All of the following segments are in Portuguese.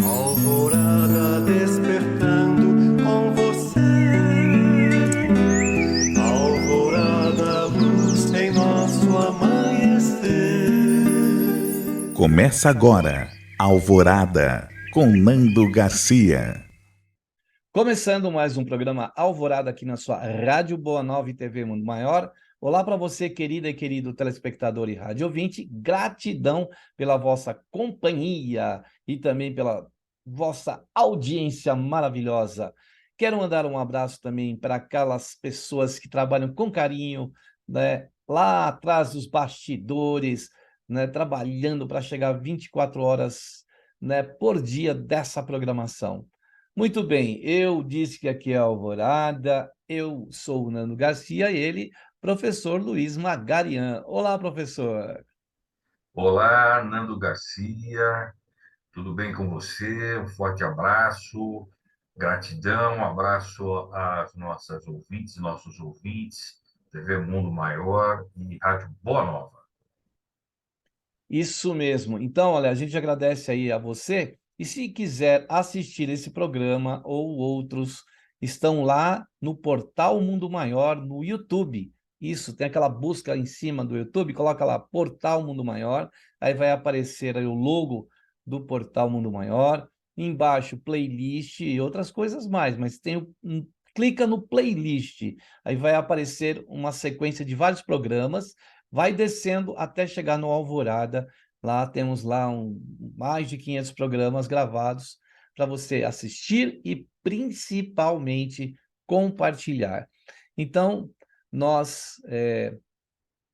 Alvorada despertando com você. Alvorada, luz em nosso amanhecer. Começa agora, Alvorada, com Nando Garcia. Começando mais um programa Alvorada aqui na sua Rádio Boa Nova e TV Mundo Maior. Olá para você, querida e querido telespectador e rádio ouvinte. Gratidão pela vossa companhia e também pela vossa audiência maravilhosa. Quero mandar um abraço também para aquelas pessoas que trabalham com carinho, né, lá atrás dos bastidores, né, trabalhando para chegar 24 horas, né, por dia dessa programação. Muito bem, eu disse que aqui é Alvorada, eu sou o Nando Garcia e ele, professor Luiz Magarian. Olá, professor. Olá, Nando Garcia, tudo bem com você? Um forte abraço, gratidão, um abraço às nossas ouvintes, nossos ouvintes, TV Mundo Maior e Rádio Boa Nova. Isso mesmo. Então, olha, a gente agradece aí a você e se quiser assistir esse programa ou outros, estão lá no Portal Mundo Maior no YouTube. Isso, tem aquela busca em cima do YouTube, coloca lá Portal Mundo Maior, aí vai aparecer aí o logo do Portal Mundo Maior, embaixo playlist e outras coisas mais, mas clica no playlist, aí vai aparecer uma sequência de vários programas, vai descendo até chegar no Alvorada. Lá temos lá mais de 500 programas gravados para você assistir e principalmente compartilhar. Então, nós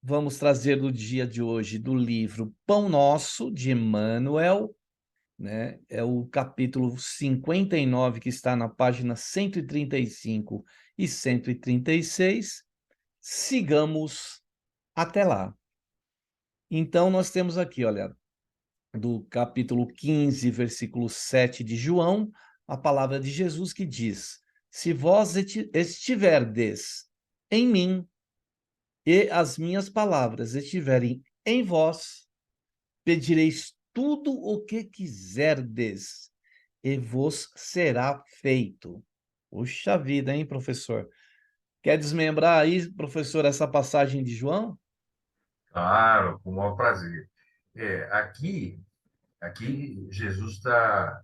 vamos trazer no dia de hoje do livro Pão Nosso, de Emmanuel, né? É o capítulo 59, que está na página 135 e 136. Sigamos até lá. Então, nós temos aqui, olha, do capítulo 15, versículo 7 de João, a palavra de Jesus que diz: Se vós estiverdes em mim e as minhas palavras estiverem em vós, pedireis tudo o que quiserdes e vos será feito. Puxa vida, hein, professor? Quer desmembrar aí, professor, essa passagem de João? Claro, com o maior prazer. Aqui Jesus está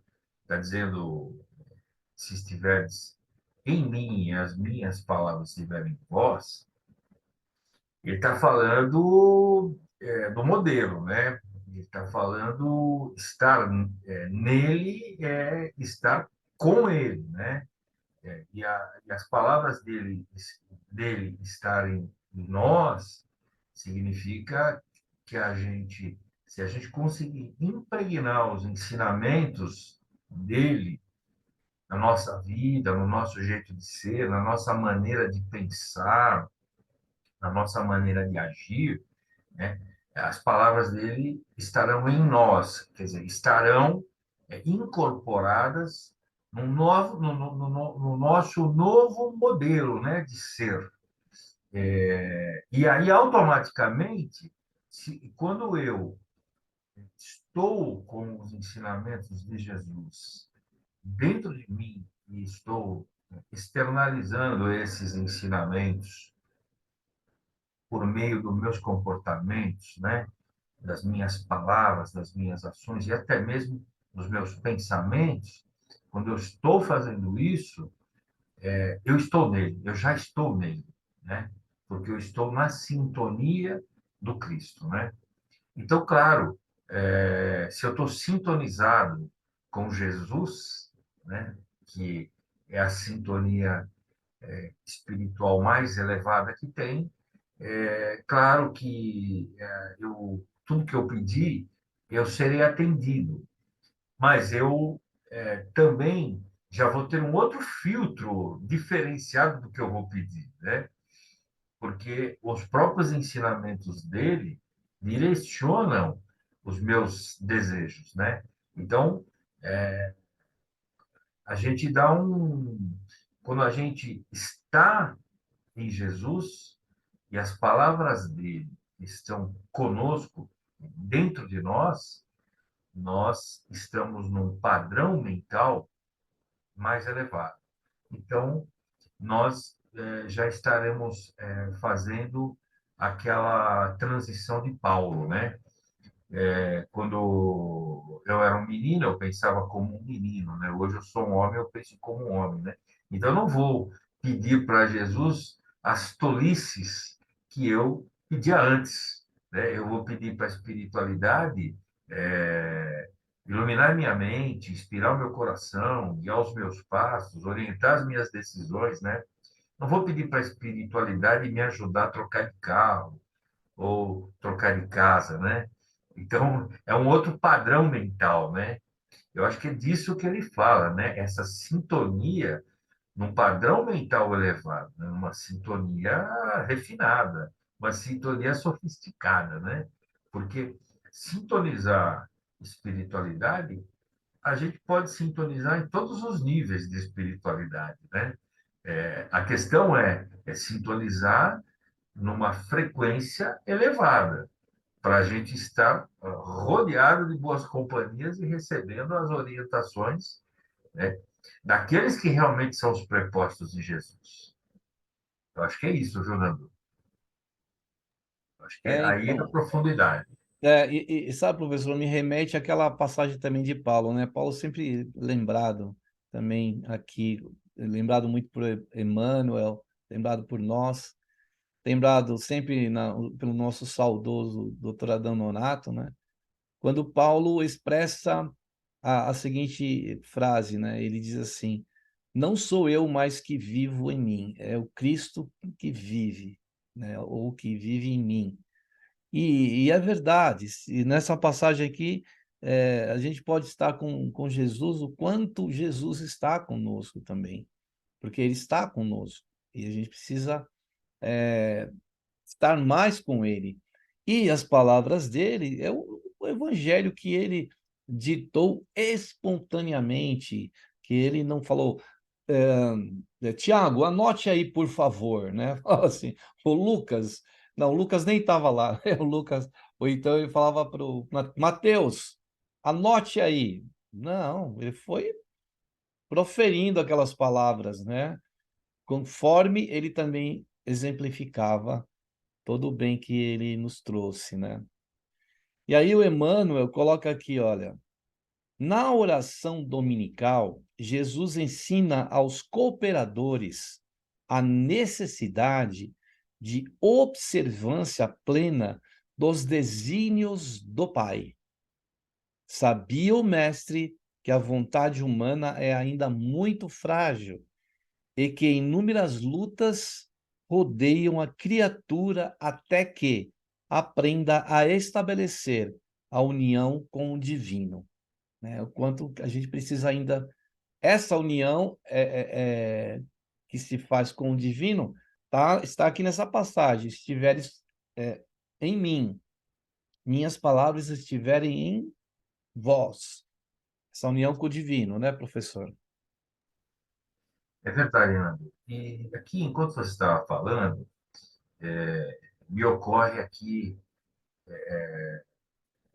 dizendo, se estiveres em mim e as minhas palavras estiverem em vós, ele está falando do modelo, né? Ele está falando estar nele é estar com ele, né? E as palavras dele estarem em nós significa que se a gente conseguir impregnar os ensinamentos dele na nossa vida, no nosso jeito de ser, na nossa maneira de pensar, na nossa maneira de agir, né? As palavras dele estarão em nós, quer dizer, estarão incorporadas no nosso novo modelo, né, de ser. E aí, automaticamente, quando eu estou com os ensinamentos de Jesus dentro de mim e estou externalizando esses ensinamentos por meio dos meus comportamentos, né, das minhas palavras, das minhas ações e até mesmo dos meus pensamentos, quando eu estou fazendo isso, eu estou nele, eu já estou nele, né? Porque eu estou na sintonia do Cristo, né? Então, claro, se eu estou sintonizado com Jesus, né? Que é a sintonia espiritual mais elevada que tem, claro que tudo que eu pedir, eu serei atendido, mas eu também já vou ter um outro filtro diferenciado do que eu vou pedir, né? Porque os próprios ensinamentos dele direcionam os meus desejos, né? Então, a gente dá quando a gente está em Jesus e as palavras dele estão conosco, dentro de nós, nós estamos num padrão mental mais elevado. Então, nós já estaremos fazendo aquela transição de Paulo, né? Quando eu era um menino, eu pensava como um menino, né? Hoje eu sou um homem, eu penso como um homem, né? Então, eu não vou pedir para Jesus as tolices que eu pedia antes, né? Eu vou pedir para a espiritualidade iluminar minha mente, inspirar o meu coração, guiar os meus passos, orientar as minhas decisões, né? Não vou pedir para a espiritualidade me ajudar a trocar de carro ou trocar de casa, né? Então, é um outro padrão mental, né? Eu acho que é disso que ele fala, né? Essa sintonia num padrão mental elevado, né? Uma sintonia refinada, uma sintonia sofisticada, né? Porque sintonizar espiritualidade, a gente pode sintonizar em todos os níveis de espiritualidade, né? A questão é sintonizar numa frequência elevada, para a gente estar rodeado de boas companhias e recebendo as orientações, né, daqueles que realmente são os prepostos de Jesus. Eu acho que é isso, Fernando. Eu acho que aí é a Então, profundidade. sabe, professor, me remete àquela passagem também de Paulo, né? Paulo sempre lembrado também aqui, lembrado muito por Emmanuel, lembrado por nós, lembrado sempre pelo nosso saudoso doutor Adão Nonato, né? Quando Paulo expressa a seguinte frase, né? Ele diz assim: não sou eu mais que vivo em mim, é o Cristo que vive, né? Ou que vive em mim. E é verdade, e nessa passagem aqui, a gente pode estar com Jesus o quanto Jesus está conosco também, porque Ele está conosco, e a gente precisa estar mais com Ele. E as palavras dele é o evangelho que ele ditou espontaneamente, que ele não falou, Tiago, anote aí, por favor, né? Fala assim, o Lucas, não, o Lucas nem estava lá, o Lucas, ou então ele falava para o Mateus, anote aí. Não, ele foi proferindo aquelas palavras, né? Conforme ele também exemplificava todo o bem que ele nos trouxe, né? E aí o Emmanuel coloca aqui, olha, na oração dominical, Jesus ensina aos cooperadores a necessidade de observância plena dos desígnios do Pai. Sabia o mestre que a vontade humana é ainda muito frágil e que inúmeras lutas rodeiam a criatura até que aprenda a estabelecer a união com o divino, né? O quanto a gente precisa ainda essa união que se faz com o divino está aqui nessa passagem. Estiveres em mim, minhas palavras estiverem em vós. Essa união com o divino, né, professor? É verdade, Fernando. E aqui, enquanto você estava falando, me ocorre aqui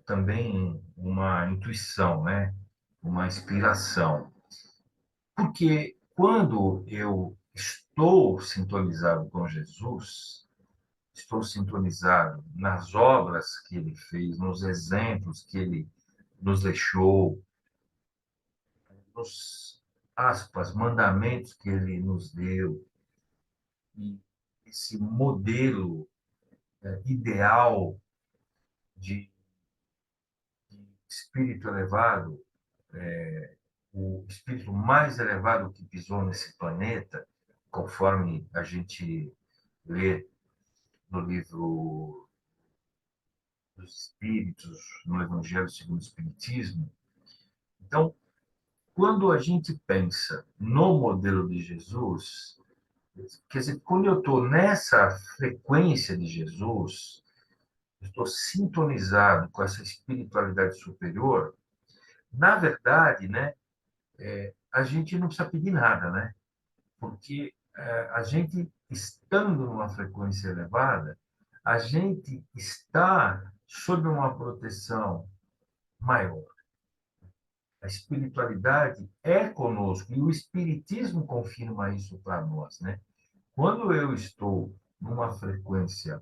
também uma intuição, né? Uma inspiração. Porque quando eu estou sintonizado com Jesus, estou sintonizado nas obras que ele fez, nos exemplos que ele nos deixou, nos aspas, mandamentos que ele nos deu, e esse modelo ideal de, de espírito elevado, o espírito mais elevado que pisou nesse planeta, conforme a gente lê no livro dos Espíritos, no Evangelho segundo o Espiritismo. Então, quando a gente pensa no modelo de Jesus, quer dizer, quando eu estou nessa frequência de Jesus, estou sintonizado com essa espiritualidade superior, na verdade, né, a gente não precisa pedir nada, né? Porque a gente, estando numa frequência elevada, a gente está sob uma proteção maior. A espiritualidade é conosco, e o Espiritismo confirma isso para nós, né? Quando eu estou numa frequência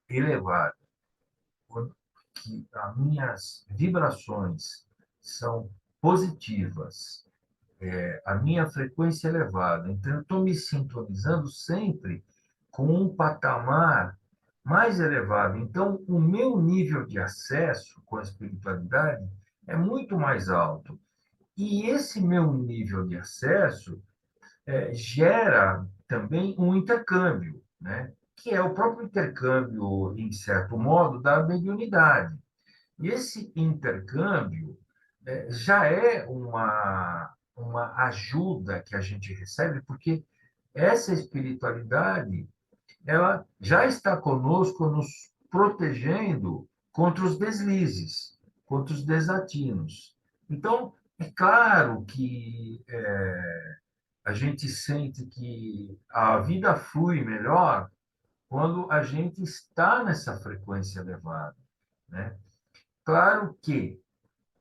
elevada, quando que as minhas vibrações são positivas, a minha frequência elevada, então eu estou me sintonizando sempre com um patamar mais elevado. Então, o meu nível de acesso com a espiritualidade é muito mais alto. E esse meu nível de acesso gera também um intercâmbio, né? Que é o próprio intercâmbio, em certo modo, da mediunidade. E esse intercâmbio já é uma ajuda que a gente recebe, porque essa espiritualidade ela já está conosco, nos protegendo contra os deslizes, contra os desatinos. Então, é claro que a gente sente que a vida flui melhor quando a gente está nessa frequência elevada, né? Claro que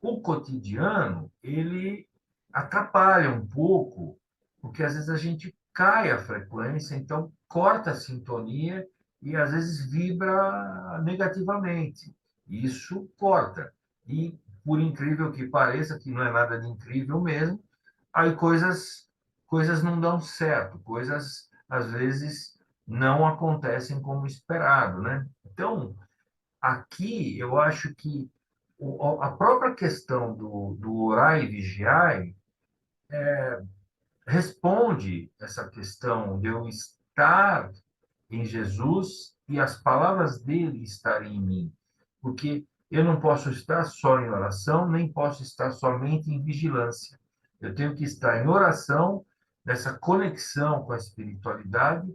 o cotidiano, ele atrapalha um pouco, porque às vezes a gente cai a frequência, então corta a sintonia e às vezes vibra negativamente. Isso corta. E, por incrível que pareça, que não é nada de incrível mesmo, aí coisas não dão certo, coisas às vezes não acontecem como esperado, né? Então, aqui eu acho que a própria questão do orar e vigiar responde essa questão de eu estar em Jesus e as palavras dele estarem em mim. Porque eu não posso estar só em oração, nem posso estar somente em vigilância. Eu tenho que estar em oração, nessa conexão com a espiritualidade,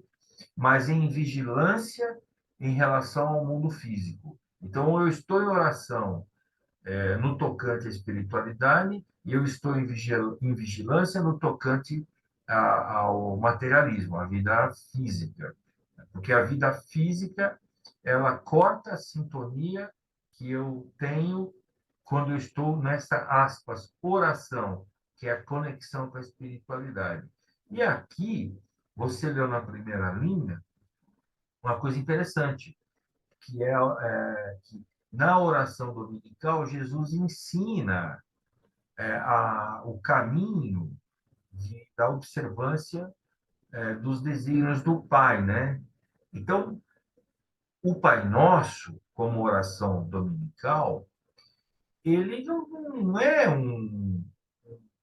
mas em vigilância em relação ao mundo físico. Então, eu estou em oração no tocante à espiritualidade e eu estou em vigilância no tocante ao materialismo, à vida física. Porque a vida física, ela corta a sintonia que eu tenho quando eu estou nessa, aspas, oração, que é a conexão com a espiritualidade. E aqui, você leu na primeira linha uma coisa interessante, que é que na oração dominical, Jesus ensina o caminho da observância dos desígnios do Pai, né? Então, o Pai Nosso, como oração dominical, ele não é um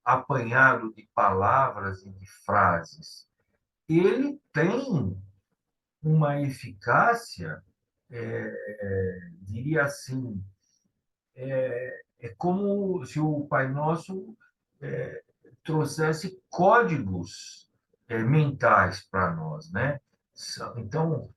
apanhado de palavras e de frases. Ele tem uma eficácia, diria assim, é como se o Pai Nosso trouxesse códigos mentais para nós, né? Então,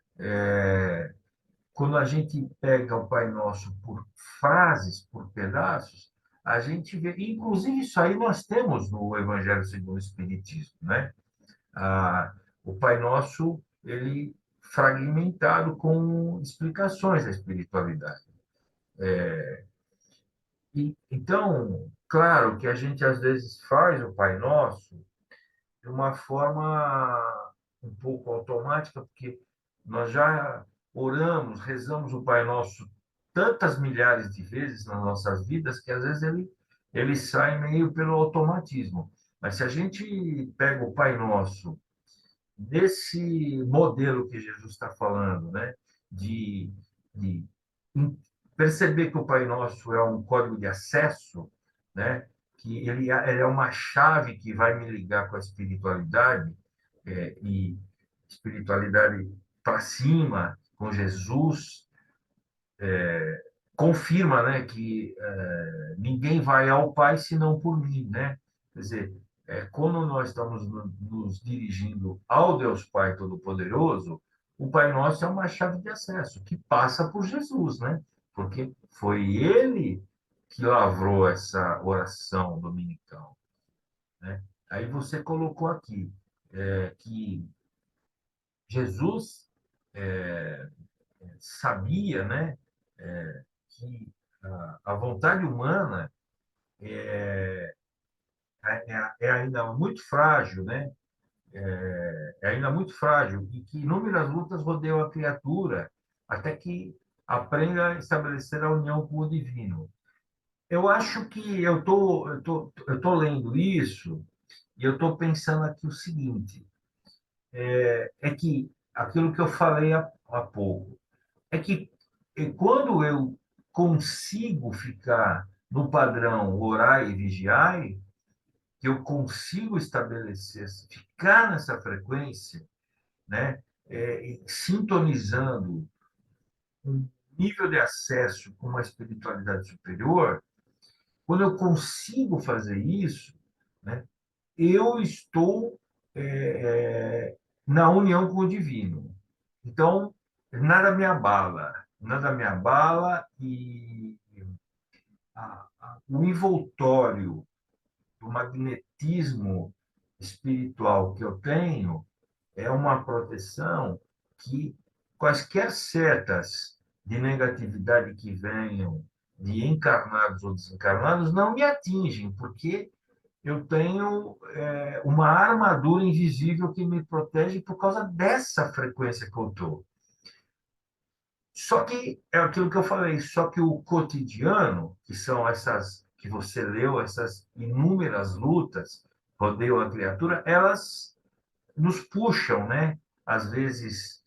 quando a gente pega o Pai Nosso por frases, por pedaços, a gente vê, inclusive isso aí nós temos no Evangelho segundo o Espiritismo, né? O Pai Nosso, ele fragmentado com explicações da espiritualidade. Então, claro que a gente às vezes faz o Pai Nosso de uma forma um pouco automática, porque nós já oramos, rezamos o Pai Nosso tantas milhares de vezes nas nossas vidas que às vezes ele sai meio pelo automatismo. Mas se a gente pega o Pai Nosso desse modelo que Jesus está falando, né, de perceber que o Pai Nosso é um código de acesso, né, que ele é uma chave que vai me ligar com a espiritualidade, e espiritualidade para cima, com Jesus, confirma, né, que ninguém vai ao Pai senão por mim, né? Quer dizer, quando nós estamos nos dirigindo ao Deus Pai Todo-Poderoso, o Pai Nosso é uma chave de acesso que passa por Jesus, né? Porque foi ele que lavrou essa oração dominical, né? Aí você colocou aqui que Jesus sabia, né, que a vontade humana é ainda muito frágil, né? É ainda muito frágil e que inúmeras lutas rodeiam a criatura até que aprenda a estabelecer a união com o divino. Eu acho que eu tô lendo isso e eu estou pensando aqui o seguinte, é que aquilo que eu falei há pouco, é que quando eu consigo ficar no padrão orar e vigiar, que eu consigo estabelecer, ficar nessa frequência, né, sintonizando um nível de acesso com uma espiritualidade superior, quando eu consigo fazer isso, né, eu estou na união com o divino. Então, nada me abala e o envoltório do magnetismo espiritual que eu tenho é uma proteção que quaisquer setas de negatividade que venham de encarnados ou desencarnados não me atingem, porque eu tenho uma armadura invisível que me protege por causa dessa frequência que eu estou. Só que é aquilo que eu falei, só que o cotidiano, que são essas que você leu, essas inúmeras lutas rodeiam a criatura, elas nos puxam, né? Às vezes,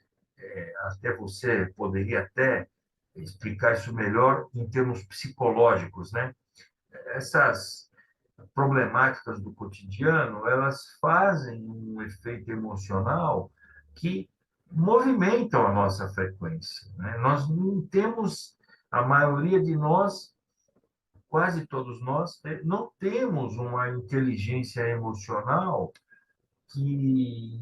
até você poderia até explicar isso melhor em termos psicológicos, né? Essas problemáticas do cotidiano, elas fazem um efeito emocional que movimentam a nossa frequência, né? Nós não temos, a maioria de nós, quase todos nós, não temos uma inteligência emocional que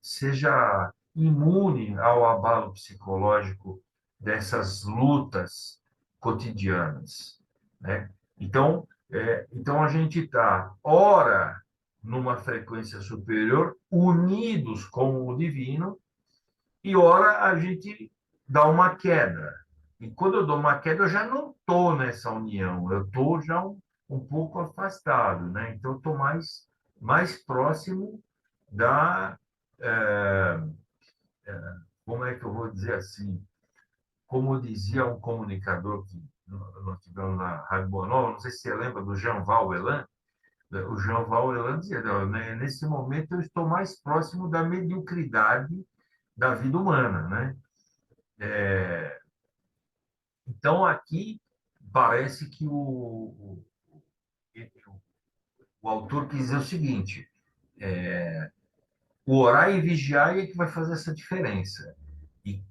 seja imune ao abalo psicológico dessas lutas cotidianas, né? Então a gente está, ora, numa frequência superior, unidos com o divino, e ora a gente dá uma queda. E quando eu dou uma queda, eu já não estou nessa união, eu estou já um pouco afastado, né? Então eu estou mais próximo da. É, como é que eu vou dizer assim? Como dizia um comunicador que nós tivemos na Rádio Boa Nova, não sei se você lembra do Jean Elan, o Jean Elan dizia, nesse momento eu estou mais próximo da mediocridade da vida humana, né? Então, aqui parece que o autor quis dizer o seguinte, o orar e vigiar é que vai fazer essa diferença. E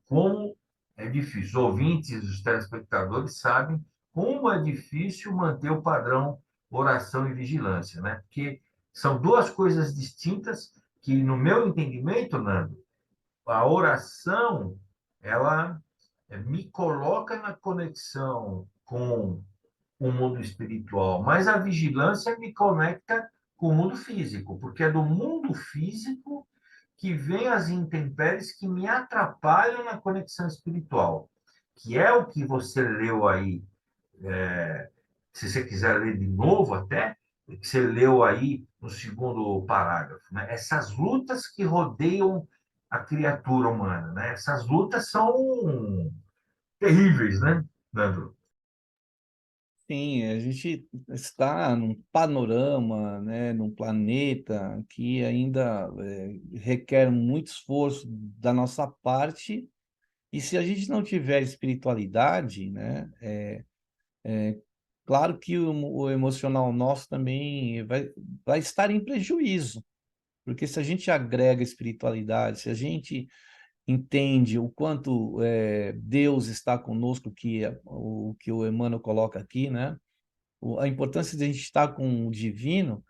como é difícil. Os ouvintes, os telespectadores sabem como é difícil manter o padrão oração e vigilância, né? Porque são duas coisas distintas que, no meu entendimento, Nando, a oração, ela me coloca na conexão com o mundo espiritual, mas a vigilância me conecta com o mundo físico, porque é do mundo físico que vem as intempéries que me atrapalham na conexão espiritual, que é o que você leu aí, se você quiser ler de novo até, que você leu aí no segundo parágrafo, né? Essas lutas que rodeiam a criatura humana, né? Essas lutas são terríveis, né, Nando? Sim, a gente está num panorama, né, num planeta que ainda requer muito esforço da nossa parte, e se a gente não tiver espiritualidade, né, claro que o emocional nosso também vai estar em prejuízo, porque se a gente agrega espiritualidade, se a gente entende o quanto Deus está conosco, o que o Emmanuel coloca aqui, né? A importância de a gente estar com o divino,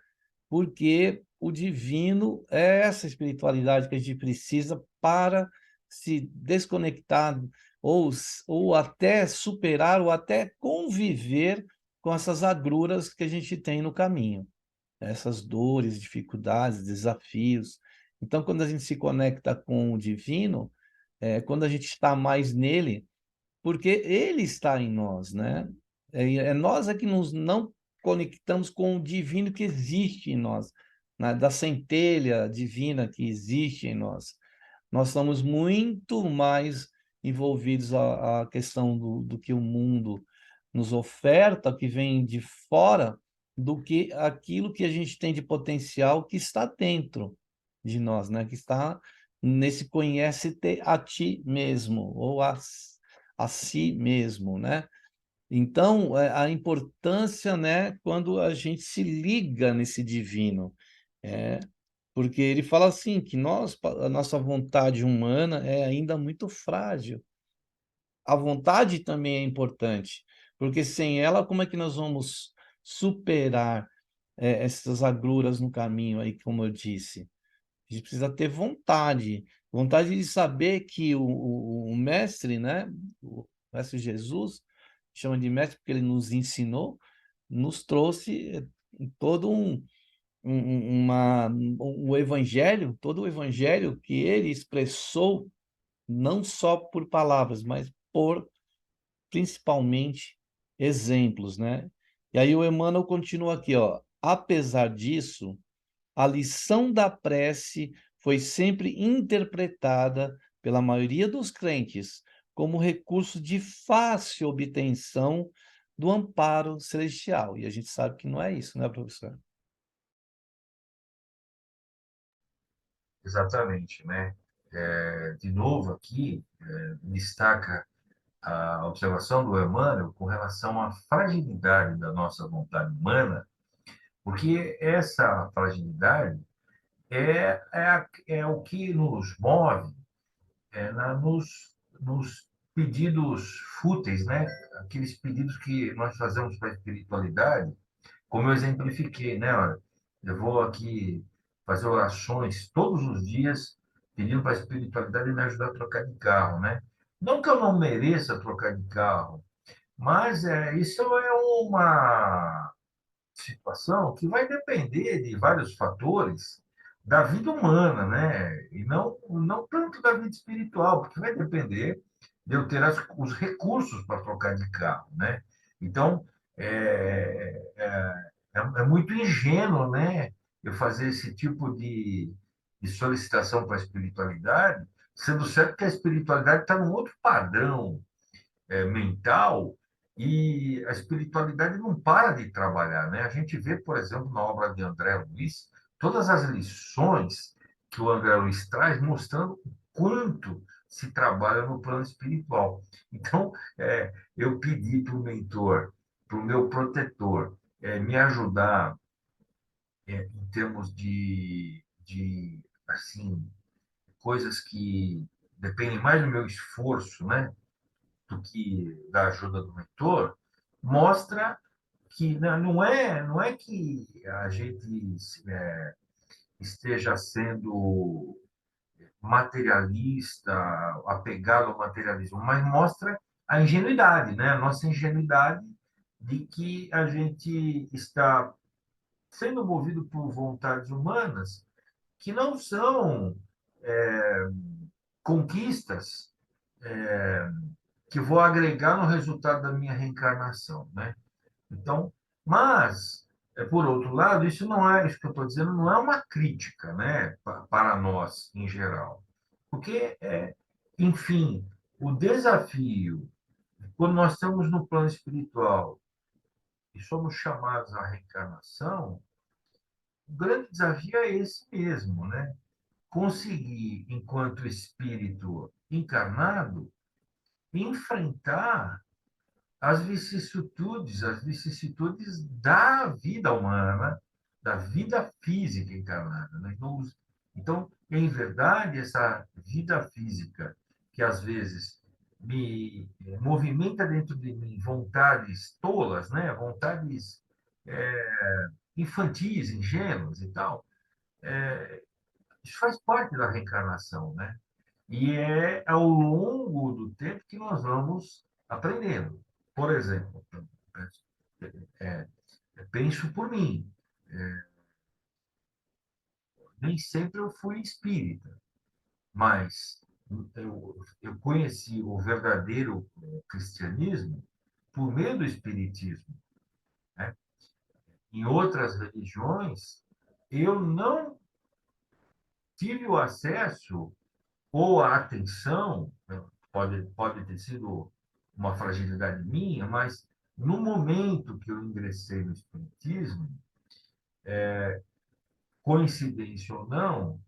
porque o divino é essa espiritualidade que a gente precisa para se desconectar ou até superar ou até conviver com essas agruras que a gente tem no caminho, essas dores, dificuldades, desafios. Então, quando a gente se conecta com o divino, quando a gente está mais nele, porque ele está em nós, né? É nós é que nos não conectamos com o divino que existe em nós, da centelha divina que existe em nós. Nós estamos muito mais envolvidos à questão do que o mundo nos oferta, que vem de fora, do que aquilo que a gente tem de potencial que está dentro de nós, né? Que está nesse conhece-te a ti mesmo, ou a si mesmo, né? Então, a importância, né, quando a gente se liga nesse divino, é, porque ele fala assim que a nossa vontade humana é ainda muito frágil. A vontade também é importante, porque sem ela, como é que nós vamos superar essas agruras no caminho aí, como eu disse? A gente precisa ter vontade, vontade de saber que o mestre, né, o mestre Jesus, chama de mestre porque ele nos ensinou, nos trouxe todo o evangelho, todo o evangelho que ele expressou, não só por palavras, mas por principalmente exemplos, né? E aí o Emmanuel continua aqui, ó. Apesar disso, a lição da prece foi sempre interpretada pela maioria dos crentes como recurso de fácil obtenção do amparo celestial. E a gente sabe que não é isso, né, professor? Exatamente, né? De novo aqui, destaca a observação do Emmanuel com relação à fragilidade da nossa vontade humana, porque essa fragilidade é o que nos move nos pedidos fúteis, né? Aqueles pedidos que nós fazemos para a espiritualidade, como eu exemplifiquei, né? Olha, eu vou aqui fazer orações todos os dias, pedindo para a espiritualidade me ajudar a trocar de carro, né? Não que eu não mereça trocar de carro, mas isso é uma situação que vai depender de vários fatores da vida humana, né? E não tanto da vida espiritual, porque vai depender de eu ter os recursos para trocar de carro, né? Então, é muito ingênuo, né? Eu fazer esse tipo de solicitação para a espiritualidade, sendo certo que a espiritualidade está num outro padrão mental e a espiritualidade não para de trabalhar, né? A gente vê, por exemplo, na obra de André Luiz, todas as lições que o André Luiz traz mostrando o quanto se trabalha no plano espiritual. Então, eu pedi para o mentor, para o meu protetor, me ajudar em termos de assim, coisas que dependem mais do meu esforço, né? Do que da ajuda do mentor, mostra que não é que a gente esteja sendo materialista, apegado ao materialismo, mas mostra a ingenuidade, né? A nossa ingenuidade de que a gente está sendo movido por vontades humanas que não são conquistas que vou agregar no resultado da minha reencarnação, né? Então, mas, por outro lado, isso que eu estou dizendo não é uma crítica, né, para nós em geral. Porque, enfim, o desafio, quando nós estamos no plano espiritual e somos chamados à reencarnação, o grande desafio é esse mesmo, né? Conseguir, enquanto espírito encarnado, enfrentar as vicissitudes da vida humana, da vida física encarnada. Né? Então, em verdade, essa vida física, que às vezes me movimenta dentro de mim vontades tolas, né? Vontades infantis, ingênuas e tal, isso faz parte da reencarnação, né? E é ao longo do tempo que nós vamos aprendendo. Por exemplo, é, penso por mim, nem sempre eu fui espírita, mas eu conheci o verdadeiro cristianismo por meio do espiritismo, né? Em outras religiões, eu não tive o acesso ou a atenção, né? Pode ter sido uma fragilidade minha, mas no momento que eu ingressei no espiritismo, coincidência ou não,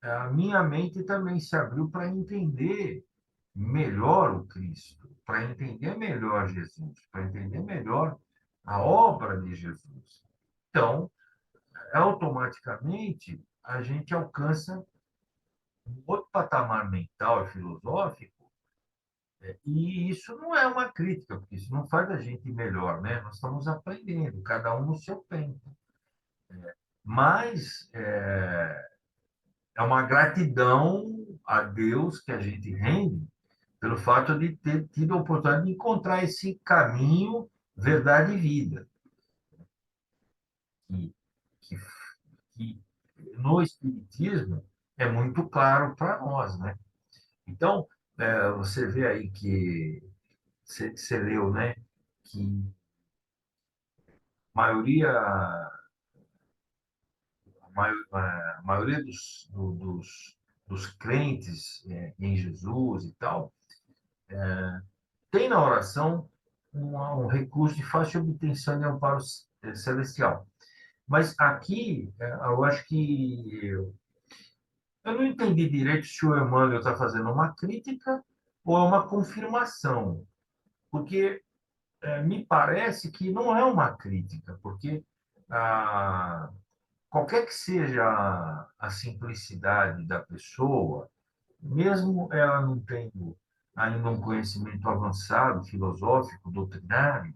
a minha mente também se abriu para entender melhor o Cristo, para entender melhor Jesus, para entender melhor a obra de Jesus. Então, automaticamente, a gente alcança um outro patamar mental e filosófico, e isso não é uma crítica, porque isso não faz a gente melhor, né? Nós estamos aprendendo, cada um no seu tempo. Mas é uma gratidão a Deus que a gente rende pelo fato de ter tido a oportunidade de encontrar esse caminho, verdade e vida, que, que, que no Espiritismo é muito claro para nós, né? Então, você vê aí que você leu, né, que a maioria, a maioria dos crentes em Jesus e tal, tem na oração um recurso de fácil obtenção de amparo celestial. Mas aqui, eu acho que eu não entendi direito se o Emmanuel está fazendo uma crítica ou é uma confirmação, porque me parece que não é uma crítica, porque ah, qualquer que seja a simplicidade da pessoa, mesmo ela não tendo ainda um conhecimento avançado, filosófico, doutrinário,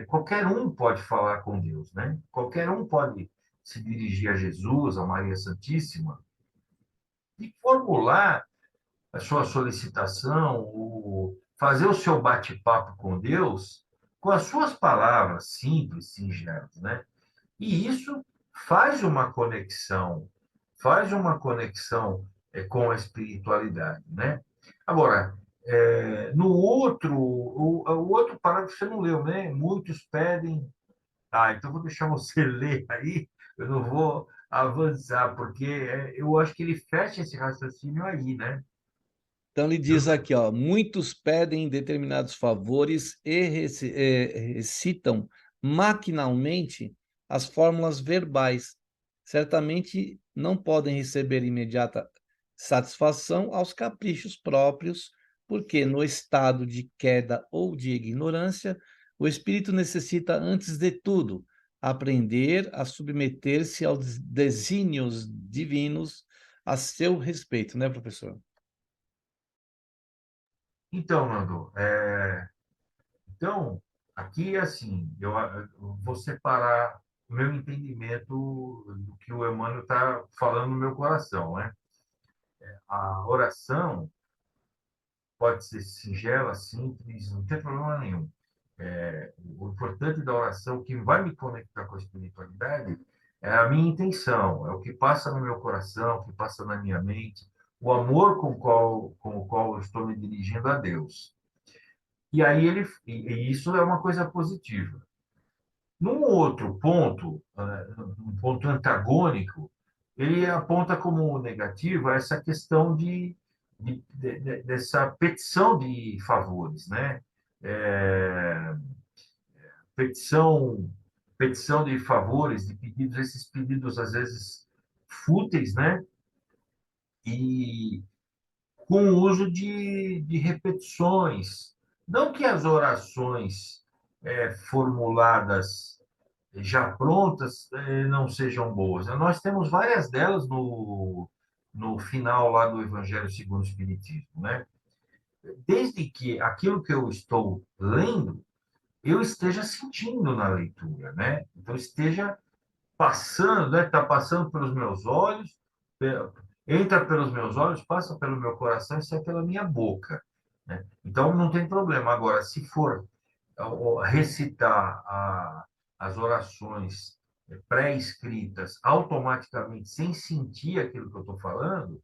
qualquer um pode falar com Deus, né? Qualquer um pode se dirigir a Jesus, a Maria Santíssima, e formular a sua solicitação, fazer o seu bate-papo com Deus com as suas palavras simples, singelas, né? E isso faz uma conexão com a espiritualidade, né? Agora, no o outro parágrafo você não leu, né? Muitos pedem. Ah, então vou deixar você ler aí, eu não vou avançar, porque eu acho que ele fecha esse raciocínio aí, né? Então ele Eu diz não- aqui, ó, muitos pedem determinados favores e recitam maquinalmente as fórmulas verbais. Certamente não podem receber imediata satisfação aos caprichos próprios, porque no estado de queda ou de ignorância, o espírito necessita, antes de tudo, aprender a submeter-se aos desígnios divinos a seu respeito, né, professor? Então, Nando, então, aqui, assim, eu vou separar o meu entendimento do que o Emmanuel está falando no meu coração, né? A oração pode ser singela, simples, não tem problema nenhum. O importante da oração, que vai me conectar com a espiritualidade, é a minha intenção, é o que passa no meu coração, o que passa na minha mente, o amor com o qual eu estou me dirigindo a Deus. E aí e isso é uma coisa positiva. Num outro ponto, um ponto antagônico, ele aponta como negativo essa questão dessa petição de favores, né? É, petição, petição de favores, de pedidos, esses pedidos às vezes fúteis, né? E com o uso de repetições. Não que as orações formuladas já prontas não sejam boas. Nós temos várias delas no final lá do Evangelho segundo o Espiritismo, né? Desde que aquilo que eu estou lendo, eu esteja sentindo na leitura, né? Então, esteja passando, né? Está passando pelos meus olhos, entra pelos meus olhos, passa pelo meu coração e sai pela minha boca, né? Então, não tem problema. Agora, se for recitar as orações pré-escritas automaticamente, sem sentir aquilo que eu estou falando,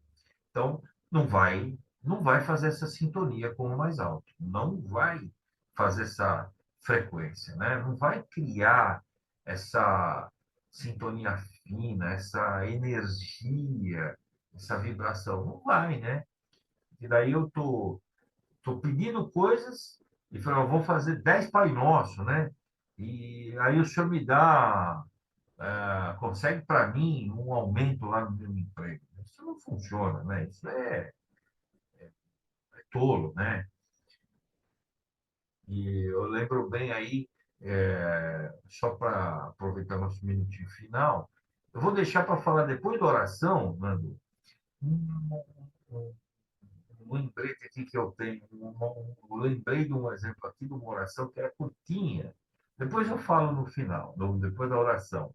então não vai fazer essa sintonia com o mais alto. Não vai fazer essa frequência, né? Não vai criar essa sintonia fina, essa energia, essa vibração. Não vai, né? E daí eu tô pedindo coisas e falei, eu vou fazer 10 Pai Nosso, né? E aí o senhor me dá, consegue para mim um aumento lá no meu emprego. Isso não funciona, né? Isso é tolo, né? E eu lembro bem aí, só para aproveitar nosso minutinho final, eu vou deixar para falar depois da oração, Nando, um, um, um lembrete aqui que eu tenho, lembrei de um exemplo aqui de uma oração que era curtinha. Depois eu falo no final, depois da oração.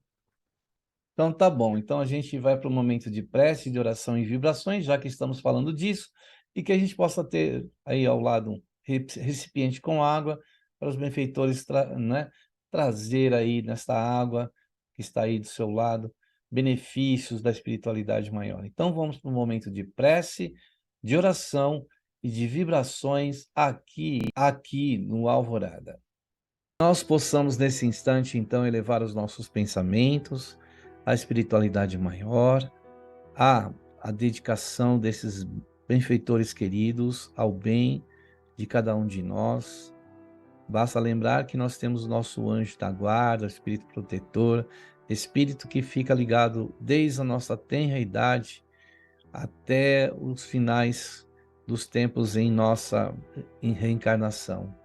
Então tá bom. Então a gente vai para o momento de prece, de oração e vibrações, já que estamos falando disso, e que a gente possa ter aí ao lado um recipiente com água para os benfeitores, né, trazer aí nesta água que está aí do seu lado benefícios da espiritualidade maior. Então vamos para o momento de prece, de oração e de vibrações aqui no Alvorada. Nós possamos nesse instante então elevar os nossos pensamentos à espiritualidade maior, à dedicação desses benfeitores queridos ao bem de cada um de nós. Basta lembrar que nós temos o nosso anjo da guarda, espírito protetor, espírito que fica ligado desde a nossa tenra idade até os finais dos tempos em reencarnação.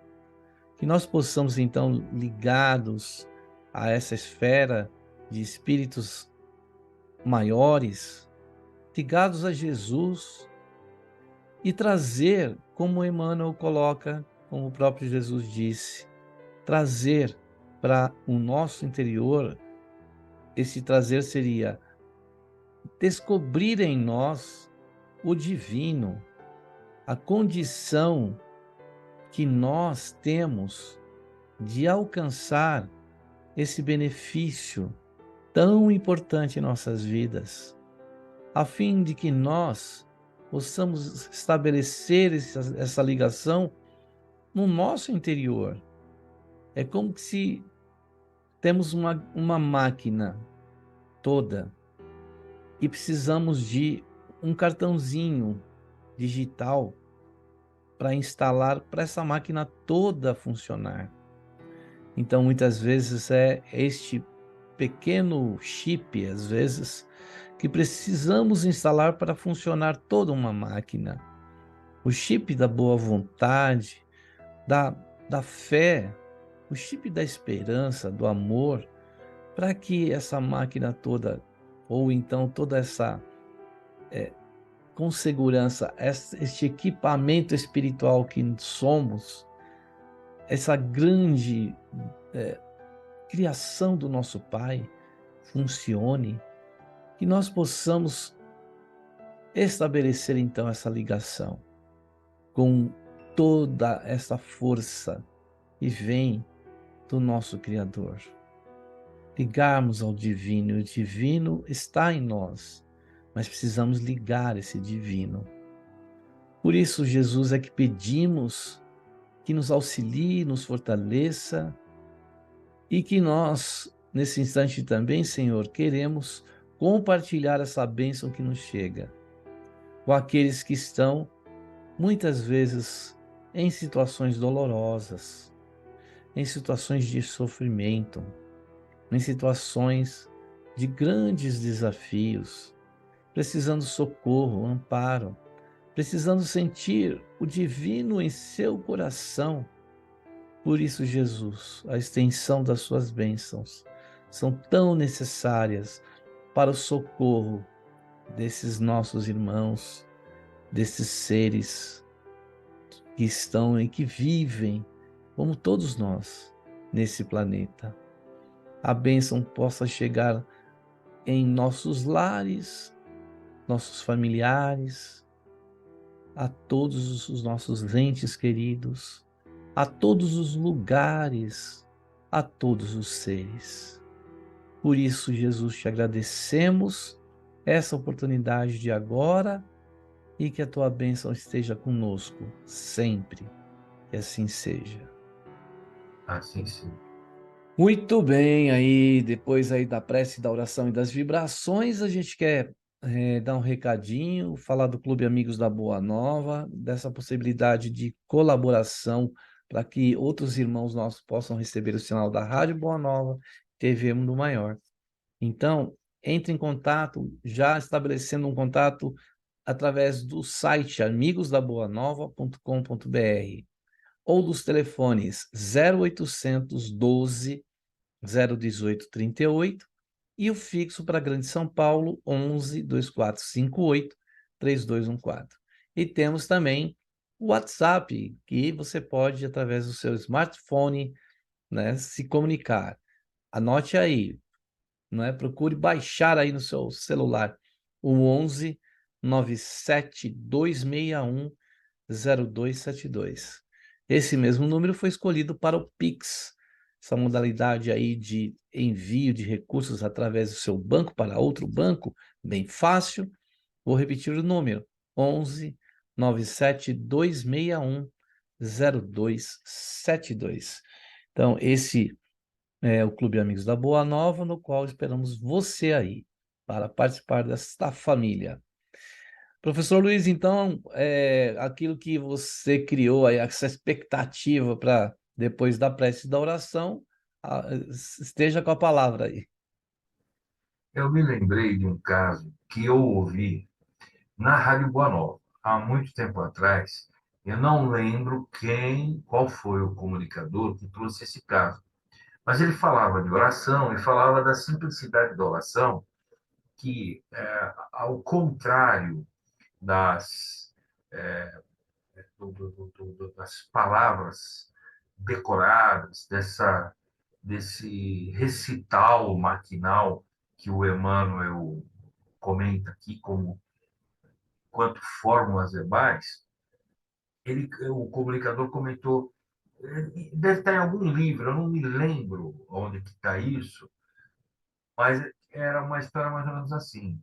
Que nós possamos então, ligados a essa esfera de espíritos maiores, ligados a Jesus, e trazer, como Emmanuel coloca, como o próprio Jesus disse, trazer para o nosso interior, esse trazer seria descobrir em nós o divino, a condição que nós temos de alcançar esse benefício tão importante em nossas vidas, a fim de que nós possamos estabelecer essa ligação no nosso interior. É como se temos uma máquina toda e precisamos de um cartãozinho digital para instalar para essa máquina toda funcionar. Então, muitas vezes é este pequeno chip, às vezes, que precisamos instalar para funcionar toda uma máquina. O chip da boa vontade, da fé, o chip da esperança, do amor, para que essa máquina toda, ou então toda essa, com segurança, este equipamento espiritual que somos, essa grande criação do nosso Pai, funcione, que nós possamos estabelecer então essa ligação com toda essa força que vem do nosso Criador. Ligarmos ao divino, e o divino está em nós, mas precisamos ligar esse divino. Por isso, Jesus, é que pedimos que nos auxilie, nos fortaleça, e que nós, nesse instante também, Senhor, queremos compartilhar essa bênção que nos chega com aqueles que estão, muitas vezes, em situações dolorosas, em situações de sofrimento, em situações de grandes desafios, precisando socorro, amparo, precisando sentir o divino em seu coração. Por isso, Jesus, a extensão das suas bênçãos são tão necessárias para o socorro desses nossos irmãos, desses seres que estão e que vivem, como todos nós, nesse planeta. A bênção possa chegar em nossos lares, nossos familiares, a todos os nossos entes queridos, a todos os lugares, a todos os seres. Por isso, Jesus, te agradecemos essa oportunidade de agora e que a tua bênção esteja conosco sempre. Que assim seja. Assim sim. Muito bem, aí depois aí da prece, da oração e das vibrações, a gente quer dar um recadinho, falar do Clube Amigos da Boa Nova, dessa possibilidade de colaboração para que outros irmãos nossos possam receber o sinal da Rádio Boa Nova, TV Mundo Maior. Então, entre em contato, já estabelecendo um contato através do site amigosdaboanova.com.br ou dos telefones 0800 12 018 38 e o fixo para Grande São Paulo 11 2458 3214. E temos também o WhatsApp, que você pode, através do seu smartphone, né, se comunicar. Anote aí, né? Procure baixar aí no seu celular o 11 97 261 0272. Esse mesmo número foi escolhido para o Pix, essa modalidade aí de envio de recursos através do seu banco para outro banco, bem fácil. Vou repetir o número: 11 97 261 0272. Então, esse é o Clube Amigos da Boa Nova, no qual esperamos você aí para participar desta família. Professor Luiz, então, aquilo que você criou aí, essa expectativa para depois da prece e da oração, esteja com a palavra aí. Eu me lembrei de um caso que eu ouvi na Rádio Boa Nova, há muito tempo atrás. Eu não lembro qual foi o comunicador que trouxe esse caso, mas ele falava de oração e falava da simplicidade da oração, que, ao contrário das, das palavras decoradas, desse recital maquinal que o Emmanuel comenta aqui como quanto fórmulas verbais, o comunicador comentou, deve estar em algum livro, eu não me lembro onde que está isso, mas era uma história mais ou menos assim.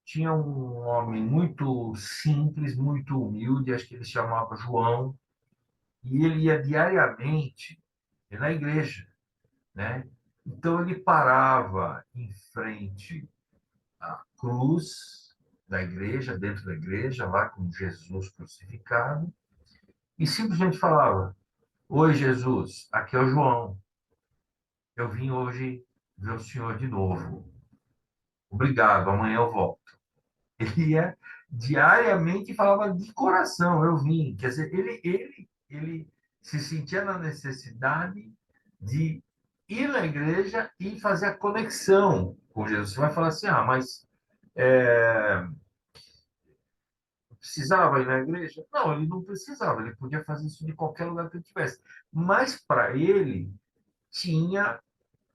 Tinha um homem muito simples, muito humilde, acho que ele se chamava João, e ele ia diariamente na igreja, né? Então ele parava em frente à cruz da igreja, dentro da igreja, lá com Jesus crucificado, e simplesmente falava: Oi, Jesus, aqui é o João. Eu vim hoje ver o senhor de novo. Obrigado, amanhã eu volto. Ele ia diariamente e falava de coração: Eu vim. Quer dizer, ele se sentia na necessidade de ir na igreja e fazer a conexão com Jesus. Você vai falar assim: mas é, precisava ir na igreja? Não, ele não precisava, ele podia fazer isso de qualquer lugar que ele tivesse. Mas para ele tinha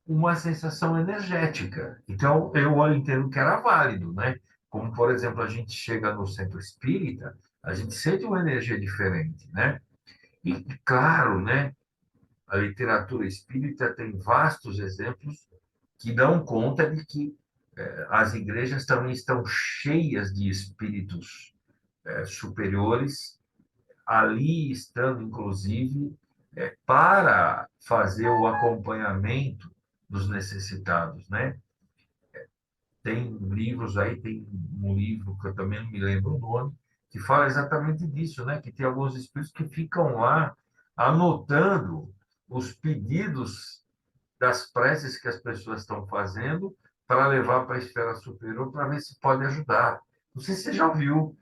uma sensação energética. Então, eu entendo que era válido, né? Como, por exemplo, a gente chega no centro espírita, a gente sente uma energia diferente, né? E, claro, né? A literatura espírita tem vastos exemplos que dão conta de que as igrejas também estão cheias de espíritos superiores, ali estando, inclusive, para fazer o acompanhamento dos necessitados, né? Tem livros aí, tem um livro que eu também não me lembro o nome, que fala exatamente disso, né? Que tem alguns espíritos que ficam lá anotando os pedidos das preces que as pessoas estão fazendo para levar para a esfera superior para ver se pode ajudar. Não sei se você já ouviu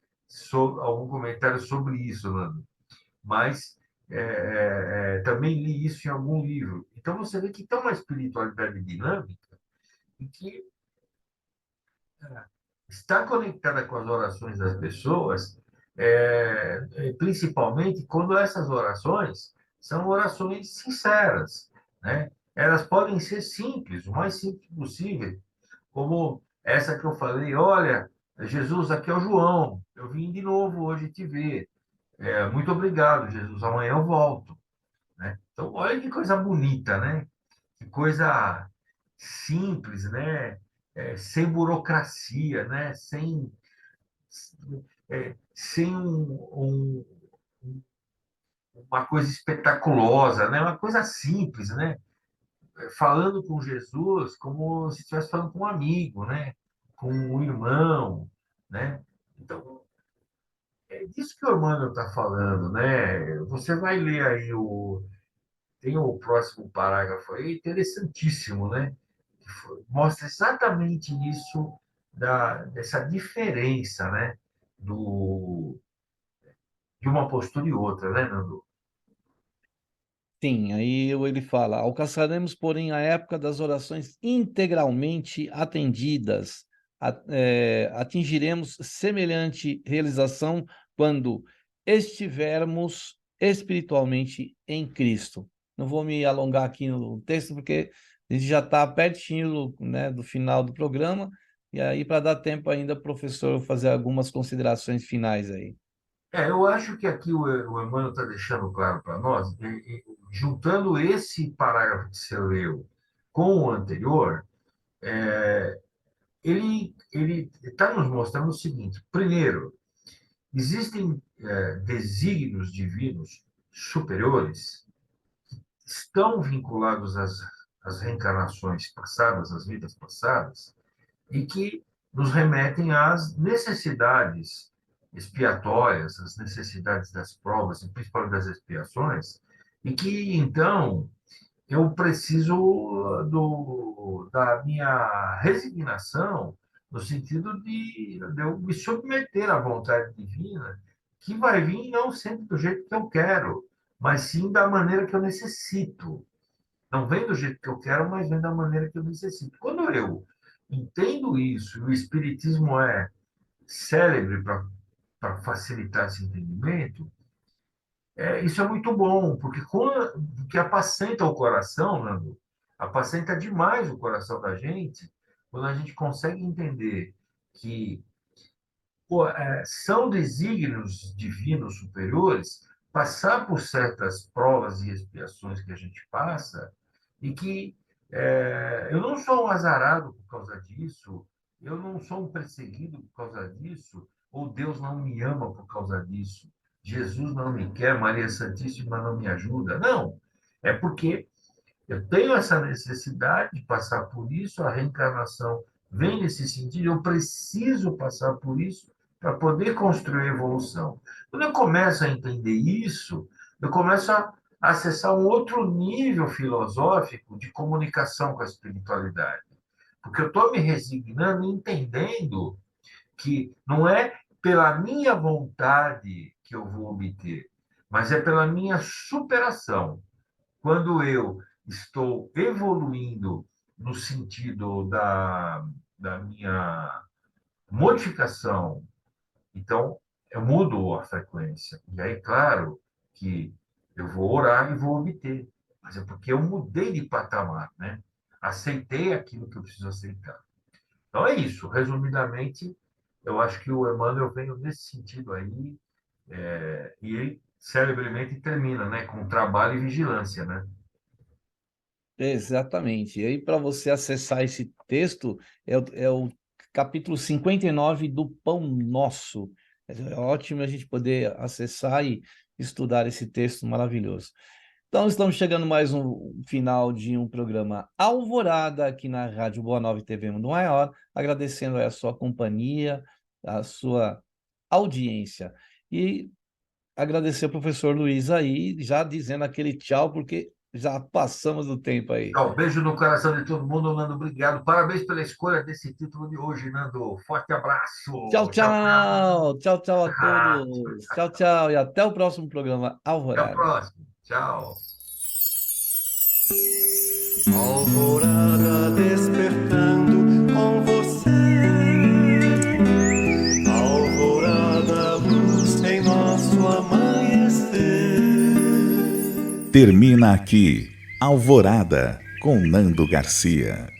algum comentário sobre isso, Nando, mas também li isso em algum livro. Então você vê que tem uma espiritualidade dinâmica e que está conectada com as orações das pessoas, principalmente quando essas orações são orações sinceras, né? Elas podem ser simples, o mais simples possível, como essa que eu falei: olha, Jesus, aqui é o João, eu vim de novo hoje te ver. Muito obrigado, Jesus, amanhã eu volto, né? Então, olha que coisa bonita, né? Que coisa simples, né? Sem burocracia, né? Sem uma coisa espetaculosa, né? Uma coisa simples, né? Falando com Jesus como se estivesse falando com um amigo, né? Com um irmão, né? Então, é disso que o Emmanuel está falando, né? Você vai ler aí tem o próximo parágrafo aí, interessantíssimo, né? Mostra exatamente isso dessa diferença, né? De uma postura e outra, né, Nando? Sim, aí ele fala: alcançaremos, porém, a época das orações integralmente atendidas. Atingiremos semelhante realização quando estivermos espiritualmente em Cristo. Não vou me alongar aqui no texto, porque a gente já está pertinho, né, do final do programa, e aí para dar tempo ainda, professor, fazer algumas considerações finais aí. Eu acho que aqui o Emmanuel está deixando claro para nós, juntando esse parágrafo que você leu com o anterior, ele está nos mostrando o seguinte: primeiro, existem desígnios divinos superiores que estão vinculados às reencarnações passadas, às vidas passadas, e que nos remetem às necessidades expiatórias, às necessidades das provas, e principalmente das expiações, e que, então, eu preciso da minha resignação, no sentido de eu me submeter à vontade divina, que vai vir não sempre do jeito que eu quero, mas sim da maneira que eu necessito. Não vem do jeito que eu quero, mas vem da maneira que eu necessito. Quando eu entendo isso, e o Espiritismo é célebre para facilitar esse entendimento, isso é muito bom, porque apacenta o coração, Nando, apacenta demais o coração da gente, quando a gente consegue entender que são desígnios divinos superiores passar por certas provas e expiações que a gente passa, e que eu não sou um azarado por causa disso, eu não sou um perseguido por causa disso, ou Deus não me ama por causa disso, Jesus não me quer, Maria Santíssima não me ajuda. Não, é porque eu tenho essa necessidade de passar por isso, a reencarnação vem nesse sentido, eu preciso passar por isso para poder construir a evolução. Quando eu começo a entender isso, eu começo a acessar um outro nível filosófico de comunicação com a espiritualidade. Porque eu estou me resignando e entendendo que não é pela minha vontade que eu vou obter, mas é pela minha superação. Quando eu estou evoluindo no sentido da minha modificação, então eu mudo a frequência. E aí, claro, que eu vou orar e vou obter, mas é porque eu mudei de patamar, né? Aceitei aquilo que eu preciso aceitar. Então é isso. Resumidamente, eu acho que o Emmanuel veio nesse sentido aí, e ele celebremente termina, né, com trabalho e vigilância, né? Exatamente. E aí, para você acessar esse texto, é o capítulo 59 do Pão Nosso. É ótimo a gente poder acessar e estudar esse texto maravilhoso. Então, estamos chegando mais um final de um programa Alvorada aqui na Rádio Boa Nova TV Mundo Maior, agradecendo a sua companhia, a sua audiência. E agradecer ao professor Luiz aí, já dizendo aquele tchau, porque já passamos do tempo aí. Beijo no coração de todo mundo, Nando. Obrigado. Parabéns pela escolha desse título de hoje, Nando. Forte abraço. Tchau, Tchau, tchau. tchau. Tchau, tchau a todos. Tchau, tchau. E até o próximo programa Até o Alvorada. próximo. Tchau. Alvorada despertando com você. Alvorada, luz em nosso amanhecer. Termina aqui Alvorada com Nando Garcia.